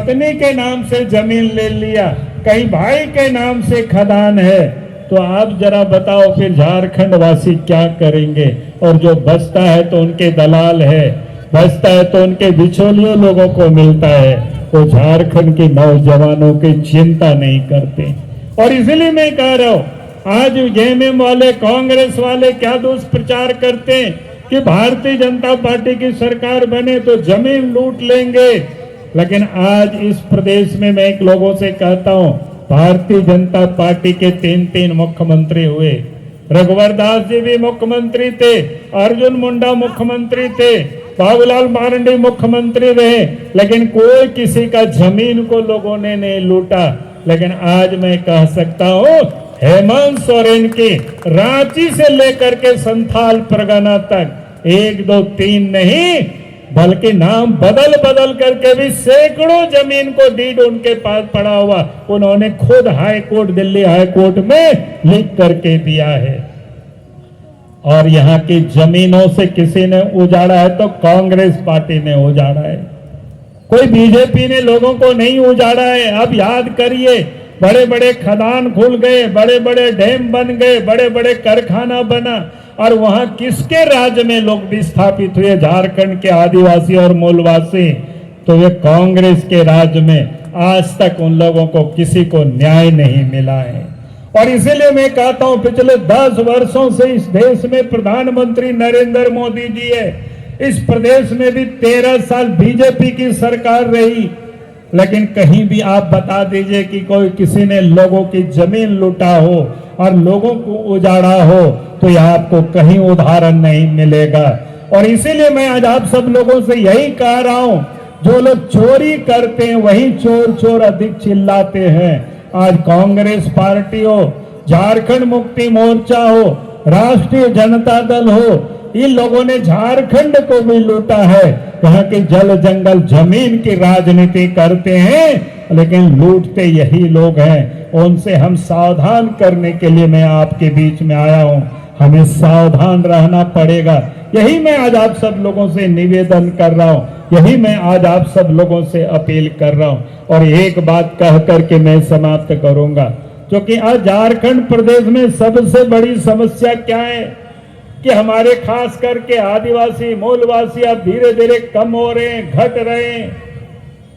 पत्नी के नाम से जमीन ले लिया, कहीं भाई के नाम से खदान है, तो आप जरा बताओ फिर झारखंड वासी क्या करेंगे। और जो बचता है तो उनके दलाल है, बचता है तो उनके बिचौलियों लोगों को मिलता है, वो झारखंड के नौजवानों की चिंता नहीं करते। और इसलिए मैं कह रहा हूं, आज जेएमएम वाले, कांग्रेस वाले क्या दुष्प्रचार करते हैं कि भारतीय जनता पार्टी की सरकार बने तो जमीन लूट लेंगे। लेकिन आज इस प्रदेश में मैं एक लोगों से कहता हूं, भारतीय जनता पार्टी के 3 मुख्यमंत्री हुए, रघुवर दास जी भी मुख्यमंत्री थे, अर्जुन मुंडा मुख्यमंत्री थे, बाबूलाल मरांडी मुख्यमंत्री रहे, लेकिन कोई किसी का जमीन को लोगों ने नहीं लूटा। लेकिन आज मैं कह सकता हूं, हेमंत सोरेन की रांची से लेकर के संथाल परगना तक 1, 2, 3 नहीं, बल्कि नाम बदल बदल करके भी सैकड़ों जमीन को डीड उनके पास पड़ा हुआ उन्होंने खुद high court, Delhi high court में लिख करके दिया है। और यहाँ की जमीनों से किसी ने उजाड़ा है तो कांग्रेस पार्टी ने उजाड़ा है, कोई बीजेपी ने लोगों को नहीं उजाड़ा है। अब याद करिए, बड़े बड़े खदान खुल गए, बड़े बड़े डैम बन गए, बड़े बड़े कारखाना बना, और वहां किसके राज्य में लोग विस्थापित हुए? झारखंड के आदिवासी और मूलवासी। तो वे कांग्रेस के राज्य में आज तक उन लोगों को किसी को न्याय नहीं मिला है। और इसीलिए मैं कहता हूं, पिछले 10 वर्षों से इस देश में प्रधानमंत्री नरेंद्र मोदी जी है, इस प्रदेश में भी 13 साल बीजेपी की सरकार रही, लेकिन कहीं भी आप बता दीजिए कि कोई किसी ने लोगों की जमीन लूटा हो और लोगों को उजाड़ा हो, तो यह आपको कहीं उदाहरण नहीं मिलेगा। और इसीलिए मैं आज आप सब लोगों से यही कह रहा हूं, जो लोग चोरी करते हैं वही चोर चोर अधिक चिल्लाते हैं। आज कांग्रेस पार्टी हो, झारखंड मुक्ति मोर्चा हो, राष्ट्रीय जनता दल हो, इन लोगों ने झारखंड को भी लूटा है। यहाँ के जल जंगल जमीन की राजनीति करते हैं, लेकिन लूटते यही लोग हैं। उनसे हम सावधान करने के लिए मैं आपके बीच में आया हूं, हमें सावधान रहना पड़ेगा। यही मैं आज आप सब लोगों से निवेदन कर रहा हूं, यही मैं आज आप सब लोगों से अपील कर रहा हूं। और एक बात कह करके मैं समाप्त करूंगा, क्योंकि आज झारखंड प्रदेश में सबसे बड़ी समस्या क्या है कि हमारे खास करके आदिवासी मूलवासी अब धीरे धीरे कम हो रहे हैं, घट रहे हैं।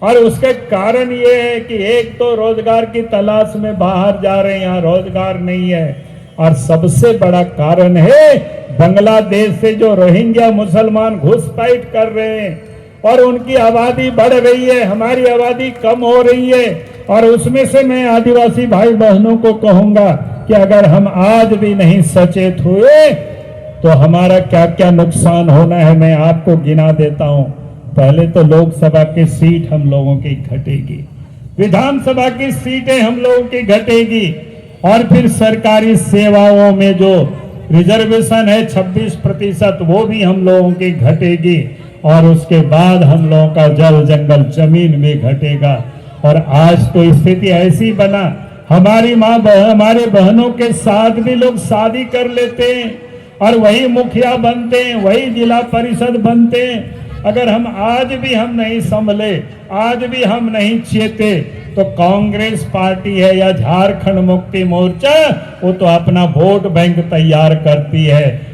और उसके कारण ये है कि एक तो रोजगार की तलाश में बाहर जा रहे हैं, यहाँ रोजगार नहीं है, और सबसे बड़ा कारण है बांग्लादेश से जो रोहिंग्या मुसलमान घुसपैठ कर रहे हैं और उनकी आबादी बढ़ रही है, हमारी आबादी कम हो रही है। और उसमें से मैं आदिवासी भाई बहनों को कहूंगा कि अगर हम आज भी नहीं सचेत हुए तो हमारा क्या क्या नुकसान होना है मैं आपको गिना देता हूं। पहले तो लोकसभा की सीट हम लोगों की घटेगी, विधानसभा की सीटें हम लोगों की घटेगी, और फिर सरकारी सेवाओं में जो रिजर्वेशन है 26% वो भी हम लोगों की घटेगी। और उसके बाद हम लोगों का जल जंगल जमीन भी घटेगा। और आज तो स्थिति ऐसी बना, हमारी माँ हमारे बहनों के साथ भी लोग शादी कर लेते हैं और वही मुखिया बनते हैं, वही जिला परिषद बनते हैं। अगर हम आज भी हम नहीं संभले, आज भी हम नहीं चेते, तो कांग्रेस पार्टी है या झारखंड मुक्ति मोर्चा, वो तो अपना वोट बैंक तैयार करती है।